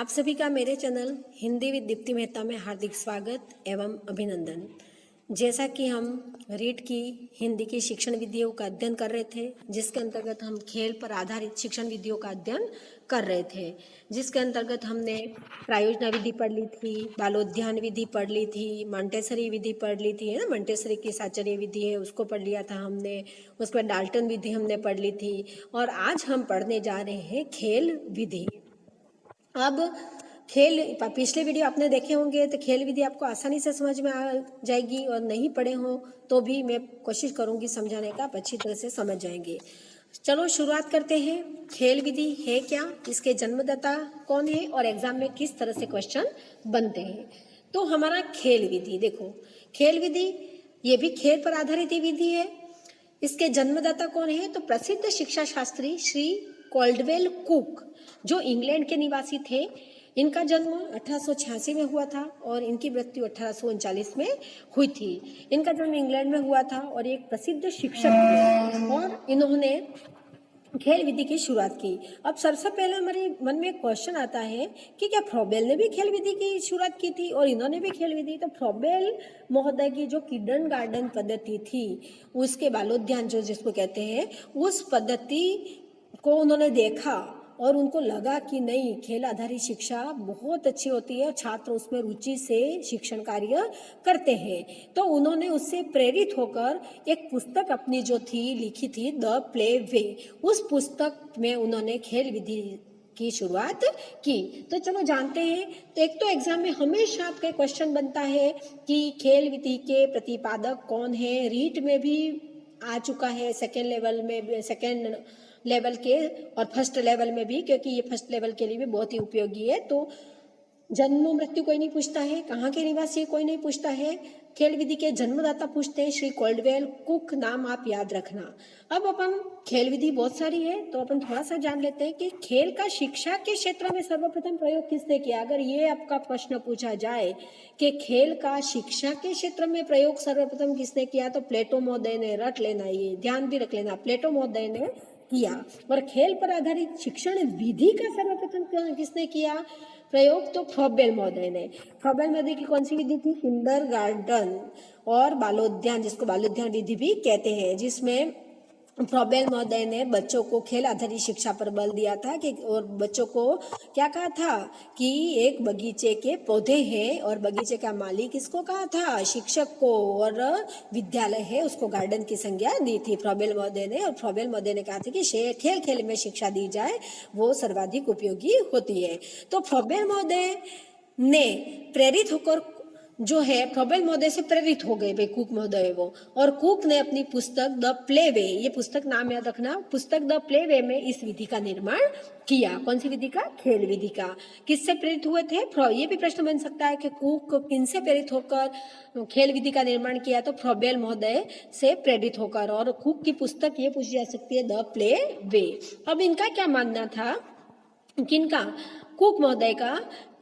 आप सभी का मेरे चैनल हिंदी विद दीप्ति मेहता में हार्दिक स्वागत एवं अभिनंदन। जैसा कि हम रीट की हिंदी की शिक्षण विधियों का अध्ययन कर रहे थे, जिसके अंतर्गत हम खेल पर आधारित शिक्षण विधियों का अध्ययन कर रहे थे, जिसके अंतर्गत हमने प्रायोजना विधि पढ़ ली थी, बालोद्यान विधि पढ़ ली थी, मॉन्टेसरी विधि पढ़ ली थी, है ना। मॉन्टेसरी की साचर्य विधि है, उसको पढ़ लिया था हमने। उसके बाद डाल्टन विधि हमने पढ़ ली थी और आज हम पढ़ने जा रहे हैं खेल विधि। अब खेल पिछले वीडियो आपने देखे होंगे तो खेल विधि आपको आसानी से समझ में आ जाएगी और नहीं पढ़े हो तो भी मैं कोशिश करूंगी समझाने का, आप अच्छी तरह से समझ जाएंगे। चलो शुरुआत करते हैं। खेल विधि है क्या, इसके जन्मदाता कौन है और एग्जाम में किस तरह से क्वेश्चन बनते हैं। तो हमारा खेल विधि देखो, खेल विधि ये भी खेल पर आधारित विधि है। इसके जन्मदाता कौन है तो प्रसिद्ध शिक्षा शास्त्री श्री कॉल्डवेल कुक, जो इंग्लैंड के निवासी थे। इनका जन्म 1886 में हुआ था और इनकी मृत्यु 1839 में हुई थी। इनका जन्म इंग्लैंड में हुआ था और एक प्रसिद्ध शिक्षक थे और इन्होंने खेल विधि की शुरुआत की। अब सबसे पहले हमारे मन में क्वेश्चन आता है कि क्या फ्रॉबेल ने भी खेल विधि की शुरुआत की थी और इन्होंने भी खेल विधि। तो फ्रॉबेल महोदय की जो किंडरगार्टन पद्धति थी, उसके बालोद्यान जो जिसको कहते हैं, उस पद्धति को उन्होंने देखा और उनको लगा कि नहीं, खेल आधारित शिक्षा बहुत अच्छी होती है, छात्र उसमें रुचि से शिक्षण कार्य करते हैं। तो उन्होंने उससे प्रेरित होकर एक पुस्तक अपनी जो थी लिखी थी, द प्ले वे। उस पुस्तक में उन्होंने खेल विधि की शुरुआत की। तो चलो जानते हैं। तो एक तो एग्जाम में हमेशा आपके क्वेश्चन बनता है कि खेल विधि के प्रतिपादक कौन है। रीट में भी आ चुका है, सेकेंड लेवल में, सेकेंड लेवल के और फर्स्ट लेवल में भी, क्योंकि ये फर्स्ट लेवल के लिए भी बहुत ही उपयोगी है। तो जन्म मृत्यु कोई नहीं पूछता है, कहाँ के निवासी कोई नहीं पूछता है, खेल विधि के जन्मदाता पूछते हैं श्री कॉल्डवेल कुक, नाम आप याद रखना। अब अपन खेल विधि बहुत सारी है तो अपन थोड़ा सा जान लेते हैं कि खेल का शिक्षा के क्षेत्र में सर्वप्रथम प्रयोग किसने किया। अगर ये आपका प्रश्न पूछा जाए कि खेल का शिक्षा के क्षेत्र में प्रयोग सर्वप्रथम किसने किया, तो प्लेटो महोदय ने। रट लेना, ये ध्यान भी रख लेना, प्लेटो महोदय ने किया। और खेल पर आधारित शिक्षण विधि का सर्वप्रथम किसने किया प्रयोग, तो फ्रॉबेल महोदय ने। फ्रॉबेल महोदय की कौन सी विधि थी, किंडरगार्टन और बालोद्यान, जिसको बालोद्यान विधि भी कहते हैं, जिसमें फ्रॉबेल महोदय ने बच्चों को खेल आधारित शिक्षा पर बल दिया था कि, और बच्चों को क्या कहा था कि एक बगीचे के पौधे हैं और बगीचे का मालिक किसको कहा था, शिक्षक को, और विद्यालय है उसको गार्डन की संज्ञा दी थी फ्रॉबेल महोदय ने। और फ्रॉबेल महोदय ने कहा था कि खेल खेल में शिक्षा दी जाए, वो सर्वाधिक उपयोगी होती है। तो फ्रॉबेल महोदय ने प्रेरित होकर जो है, फ्रॉबेल महोदय से प्रेरित हो गए वे कुक महोदय वो, और कुक ने अपनी पुस्तक द प्ले वे, ये पुस्तक नाम याद रखना, पुस्तक द प्ले वे में इस विधि का निर्माण किया। कौन सी विधि का, खेल विधि का। किससे प्रेरित हुए थे, ये भी प्रश्न बन सकता है कि कुक किनसे प्रेरित होकर खेल विधि का निर्माण किया, तो फ्रॉबेल महोदय से प्रेरित होकर। और कुक की पुस्तक ये पूछी जा सकती है, द प्ले वे। अब इनका क्या मानना था, किनका, कुक महोदय का,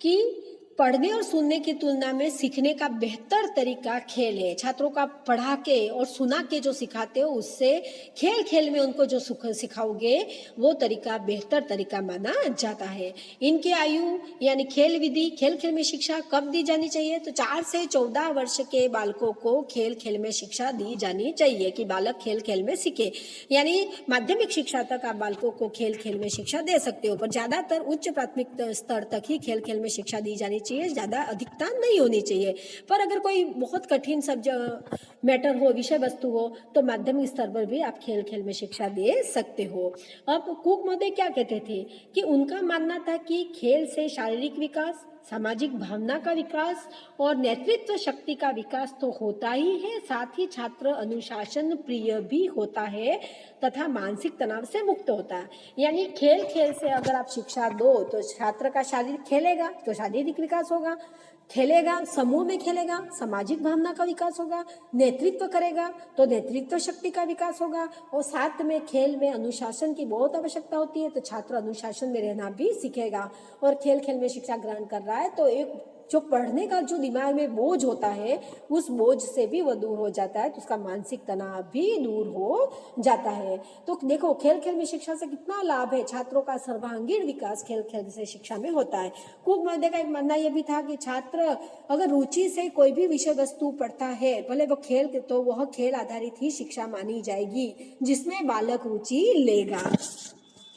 कि पढ़ने और सुनने की तुलना में सीखने का बेहतर तरीका खेल है। छात्रों का पढ़ा के और सुना के जो सिखाते हो, उससे खेल खेल में उनको जो सिखाओगे वो तरीका बेहतर तरीका माना जाता है। इनकी आयु यानी खेल विधि, खेल खेल में शिक्षा कब दी जानी चाहिए, तो 4 से 14 वर्ष के बालकों को खेल खेल में शिक्षा दी जानी चाहिए कि बालक खेल खेल में सीखे। यानी माध्यमिक शिक्षा तक आप बालकों को खेल खेल में शिक्षा दे सकते हो, पर ज्यादातर उच्च प्राथमिक स्तर तक ही खेल खेल में शिक्षा दी जानी चाहिए, ज्यादा अधिकता नहीं होनी चाहिए। पर अगर कोई बहुत कठिन सब्जेक्ट मैटर हो, विषय वस्तु हो, तो माध्यमिक स्तर पर भी आप खेल खेल में शिक्षा दे सकते हो। अब कुक महोदय क्या कहते थे कि उनका मानना था कि खेल से शारीरिक विकास, सामाजिक भावना का विकास और नेतृत्व शक्ति का विकास तो होता ही है, साथ ही छात्र अनुशासन प्रिय भी होता है तथा मानसिक तनाव से मुक्त होता है। यानी खेल खेल से अगर आप शिक्षा दो तो छात्र का शारीरिक खेलेगा तो शारीरिक विकास होगा, खेलेगा समूह में खेलेगा, सामाजिक भावना का विकास होगा, नेतृत्व करेगा तो नेतृत्व शक्ति का विकास होगा, और साथ में खेल में अनुशासन की बहुत आवश्यकता होती है, तो छात्र अनुशासन में रहना भी सीखेगा। और खेल खेल में शिक्षा ग्रहण कर रहा है तो एक जो पढ़ने का जो दिमाग में बोझ होता है उस बोझ से भी वो दूर हो जाता है, तो उसका मानसिक तनाव भी दूर हो जाता है। तो देखो खेल खेल में शिक्षा से कितना लाभ है, छात्रों का सर्वांगीण विकास खेल खेल से शिक्षा में होता है। कुक महोदय का एक मानना यह भी था कि छात्र अगर रुचि से कोई भी विषय वस्तु पढ़ता है, भले वो खेल, तो वह खेल आधारित ही शिक्षा मानी जाएगी जिसमें बालक रुचि लेगा।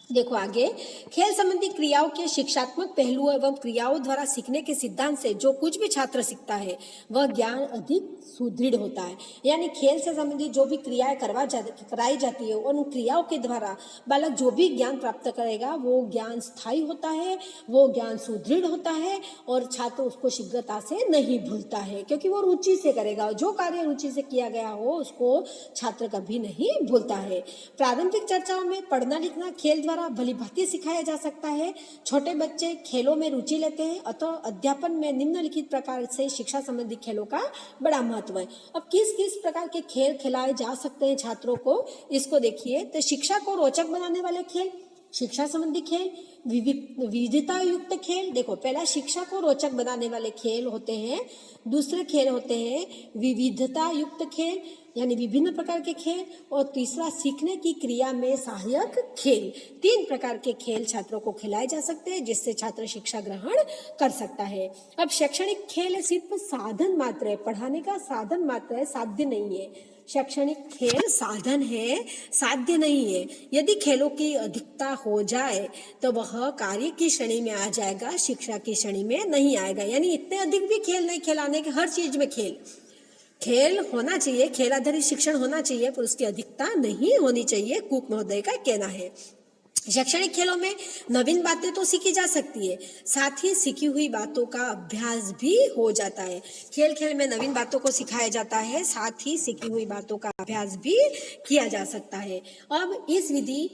देखो आगे, खेल संबंधी क्रियाओं के शिक्षात्मक पहलुओं एवं क्रियाओं द्वारा सीखने के सिद्धांत से जो कुछ भी छात्र सीखता है वह ज्ञान अधिक सुदृढ़ होता है। यानी खेल से संबंधित जो भी क्रियाएं कराई जाती है और उन क्रियाओं के द्वारा बालक जो भी ज्ञान प्राप्त करेगा वो ज्ञान स्थायी होता है, वो ज्ञान सुदृढ़ होता है और छात्र उसको शीघ्रता से नहीं भूलता है, क्योंकि वो रुचि से करेगा। जो कार्य रुचि से किया गया हो उसको छात्र कभी नहीं भूलता है। प्रारंभिक चर्चाओं में पढ़ना लिखना खेल द्वारा भली भांति सिखाया जा सकता है। छोटे बच्चे खेलों में रुचि लेते हैं, अतः अध्यापन में निम्नलिखित प्रकार से शिक्षा संबंधी खेलों का बड़ा महत्व है। अब किस किस प्रकार के खेल खिलाए जा सकते हैं छात्रों को, इसको देखिए। तो शिक्षा को रोचक बनाने वाले खेल, शिक्षा संबंधी खेल, विविधता युक्त खेल। देखो पहला शिक्षा को रोचक बनाने वाले खेल होते हैं, दूसरे खेल होते हैं विविधता युक्त खेल यानी विभिन्न प्रकार के खेल, और तीसरा सीखने की क्रिया में सहायक खेल। 3 प्रकार के खेल छात्रों को खिलाए जा सकते हैं जिससे छात्र शिक्षा ग्रहण कर सकता है। अब शैक्षणिक खेल सिर्फ साधन मात्र है, पढ़ाने का साधन मात्र है, साध्य नहीं है। शैक्षणिक खेल साधन है, साध्य नहीं है। यदि खेलों की अधिकता हो जाए तो वह कार्य की श्रेणी में आ जाएगा, शिक्षा की श्रेणी में नहीं आएगा। यानी इतने अधिक भी खेल नहीं खिलाने के, हर चीज में खेल होना चाहिए, खेल आधारित शिक्षण होना चाहिए, पर उसकी अधिकता नहीं होनी चाहिए, कुक महोदय का कहना है। शैक्षणिक खेलों में नवीन बातें तो सीखी जा सकती है, साथ ही सीखी हुई बातों का अभ्यास भी हो जाता है। खेल खेल में नवीन बातों को सिखाया जाता है, साथ ही सीखी हुई बातों का अभ्यास भी किया जा सकता है। अब इस विधि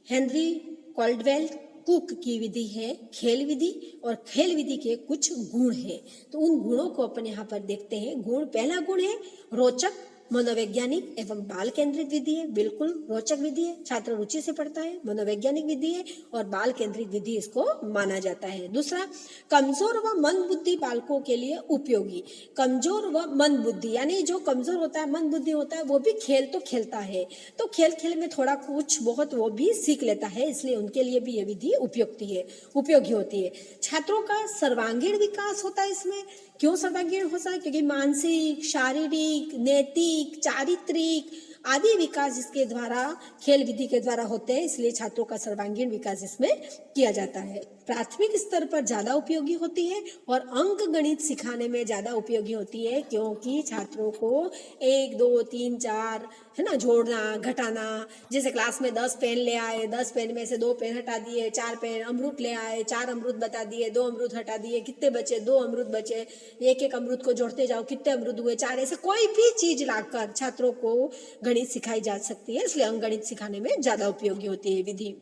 हेनरी कॉल्डवेल कुक की विधि है खेल विधि, और खेल विधि के कुछ गुण हैं, तो उन गुणों को अपन यहाँ पर देखते हैं। गुण, पहला गुण है रोचक, मनोवैज्ञानिक एवं बाल केंद्रित विधि है। बिल्कुल रोचक विधि है, छात्र रुचि से पढ़ता है, मनोवैज्ञानिक विधि है और बाल केंद्रित विधि इसको माना जाता है। दूसरा, कमजोर व मंद बुद्धि बालकों के लिए उपयोगी। कमजोर व मंद बुद्धि यानी जो कमजोर होता है, मंद बुद्धि होता है, वो भी खेल तो खेलता है, तो खेल खेल में थोड़ा कुछ बहुत वो भी सीख लेता है, इसलिए उनके लिए भी ये विधि उपयोगी होती है। छात्रों का सर्वांगीण विकास होता है इसमें। क्यों सर्वांगीण होता है? क्योंकि मानसिक, शारीरिक, नैतिक, चारित्रिक आदि विकास इसके द्वारा, खेल विधि के द्वारा होते हैं, इसलिए छात्रों का सर्वांगीण विकास इसमें किया जाता है। प्राथमिक स्तर पर ज्यादा उपयोगी होती है और अंक गणित सिखाने में ज्यादा उपयोगी होती है, क्योंकि छात्रों को 1 2 3 4 है ना जोड़ना घटाना, जैसे क्लास में 10 पेन ले आए, 10 पेन में से 2 पेन हटा दिए, 4 पेन, अमरूद ले आए, 4 अमरूद बता दिए, 2 अमरूद हटा दिए, कितने बचे? 2 अमरूद बचे। एक एक अमरूद को जोड़ते जाओ, कितने अमरूद हुए? 4। ऐसे कोई भी चीज लाकर छात्रों को गणित सिखाई जा सकती है, इसलिए अंक गणित सिखाने में ज्यादा उपयोगी होती है विधि।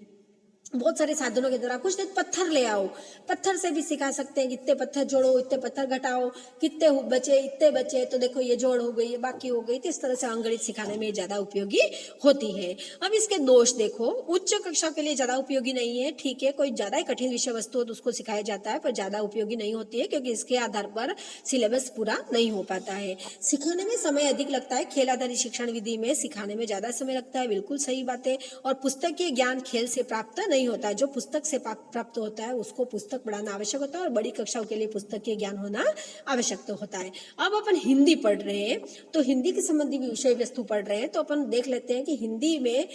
बहुत सारे साधनों के द्वारा, कुछ नहीं पत्थर ले आओ, पत्थर से भी सिखा सकते हैं, कितने पत्थर जोड़ो, इतने पत्थर घटाओ, कितने बचे, इतने बचे, तो देखो ये जोड़ हो गई, ये बाकी हो गई, तो इस तरह से अंकगणित सिखाने में ज्यादा उपयोगी होती है। अब इसके दोष देखो, उच्च कक्षा के लिए ज्यादा उपयोगी नहीं है, ठीक है, कोई ज्यादा ही कठिन विषय वस्तु हो तो उसको सिखाया जाता है, पर ज्यादा उपयोगी नहीं होती है, क्योंकि इसके आधार पर सिलेबस पूरा नहीं हो पाता है। सिखाने में समय अधिक लगता है, खेल आधारित शिक्षण विधि में सिखाने में ज्यादा समय लगता है, बिल्कुल सही बात है। और पुस्तकीय ज्ञान खेल से प्राप्त नहीं होता है, जो पुस्तक से प्राप्त होता है उसको पुस्तक पढ़ाना आवश्यक होता है, और बड़ी कक्षाओं के लिए पुस्तकीय ज्ञान होना आवश्यक तो होता है। अब अपन हिंदी पढ़ रहे हैं, तो हिंदी के संबंधी विषय वस्तु पढ़ रहे हैं, तो अपन देख लेते हैं कि हिंदी में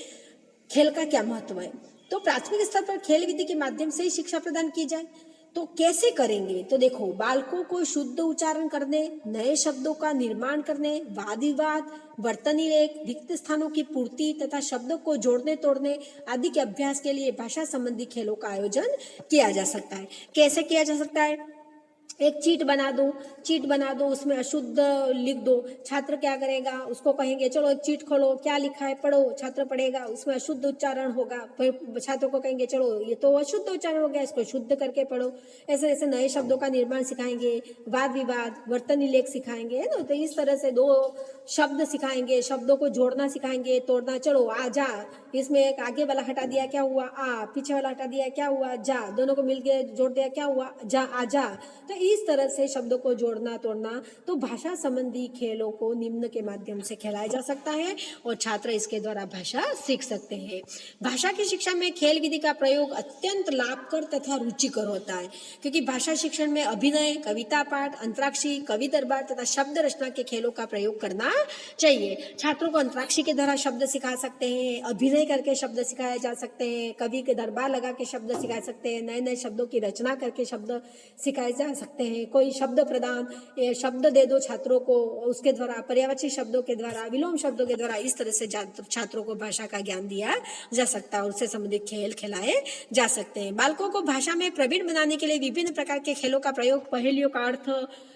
खेल का क्या महत्व है। तो प्राथमिक स्तर पर खेल विधि के माध्यम से ही शिक्षा प्रदान की जाए, तो कैसे करेंगे? तो देखो, बालकों को शुद्ध उच्चारण करने, नए शब्दों का निर्माण करने, वाद विवाद, वर्तनी लेख, रिक्त स्थानों की पूर्ति तथा शब्दों को जोड़ने तोड़ने आदि के अभ्यास के लिए भाषा संबंधी खेलों का आयोजन किया जा सकता है। कैसे किया जा सकता है? एक चीट बना दो, उसमें अशुद्ध लिख दो। छात्र क्या करेगा? उसको कहेंगे चलो एक चीट खोलो, क्या लिखा है पढ़ो, छात्र पढ़ेगा, उसमें अशुद्ध उच्चारण होगा, फिर छात्रों को कहेंगे चलो ये तो अशुद्ध उच्चारण हो गया, इसको शुद्ध करके पढ़ो। ऐसे ऐसे नए शब्दों का निर्माण सिखाएंगे, वाद विवाद, वर्तनी लेख सिखाएंगे, है ना। तो इस तरह से 2 शब्द सिखाएंगे, शब्दों को जोड़ना सिखाएंगे, तोड़ना, चलो आ जा, इसमें एक आगे वाला हटा दिया क्या हुआ? आ, पीछे वाला हटा दिया क्या हुआ? जा, दोनों को मिलके जोड़ दिया क्या हुआ? जा, आ जा। तो इस तरह से शब्दों को जोड़ना तोड़ना। तो भाषा संबंधी खेलों को निम्न के माध्यम से खेलाया जा सकता है और छात्र इसके द्वारा भाषा सीख सकते हैं। भाषा की शिक्षा में खेल विधि का प्रयोग अत्यंत लाभकर तथा रुचिकर होता है, क्योंकि भाषा शिक्षण में अभिनय, कविता पाठ, अंतराक्षरी, कवि दरबार तथा शब्द रचना के खेलों का प्रयोग करना चाहिए। छात्रों को अंतराक्षरी के द्वारा शब्द सिखा सकते हैं, अभिनय करके शब्द सिखाए जा सकते हैं, कवि के दरबार लगा के शब्द सिखा सकते हैं, नए नए शब्दों की रचना करके शब्द सिखाए जा सकते हैं। कोई शब्द प्रदान, शब्द दे दो छात्रों को, उसके द्वारा पर्यायवाची शब्दों के द्वारा, विलोम शब्दों के द्वारा इस तरह से छात्रों को भाषा का ज्ञान दिया जा सकता है। उससे संबंधित खेल खिलाए जा सकते हैं। बालकों को भाषा में प्रवीण बनाने के लिए विभिन्न प्रकार के खेलों का प्रयोग, पहेलियों का अर्थ,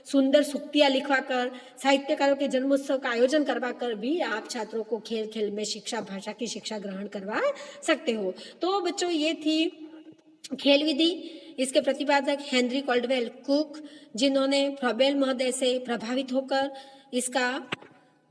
सुंदर सूक्तियां लिखवाकर, साहित्यकारों के जन्मोत्सव का आयोजन करवाकर भी आप छात्रों को खेल खेल में शिक्षा, भाषा की शिक्षा ग्रहण करवा सकते हो। तो बच्चों, ये थी खेल विधि। इसके प्रतिपादक हेनरी कॉल्डवेल कुक, जिन्होंने फ्रॉबेल महोदय से प्रभावित होकर इसका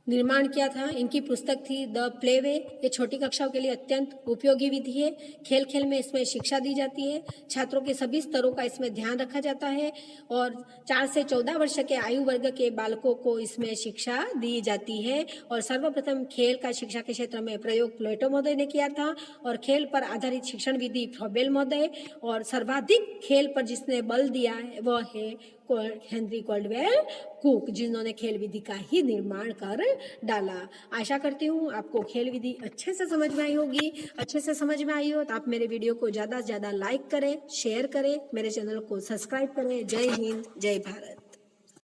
निर्माण किया था। इनकी पुस्तक थी द प्लेवे। ये छोटी कक्षाओं के लिए अत्यंत उपयोगी विधि है। खेल खेल में इसमें शिक्षा दी जाती है। छात्रों के सभी स्तरों का इसमें ध्यान रखा जाता है और 4 से 14 वर्ष के आयु वर्ग के बालकों को इसमें शिक्षा दी जाती है। और सर्वप्रथम खेल का शिक्षा के क्षेत्र में प्रयोग प्लेटो महोदय ने किया था और खेल पर आधारित शिक्षण विधि फ्रॉबेल महोदय, और सर्वाधिक खेल पर जिसने बल दिया है वह है हेनरी कॉल्डवेल कुक, जिन्होंने खेल विधि का ही निर्माण कर डाला। आशा करती हूँ आपको खेल विधि अच्छे से समझ में आई होगी। अच्छे से समझ में आई हो तो आप मेरे वीडियो को ज़्यादा से ज़्यादा लाइक करें, शेयर करें, मेरे चैनल को सब्सक्राइब करें। जय हिंद, जय भारत।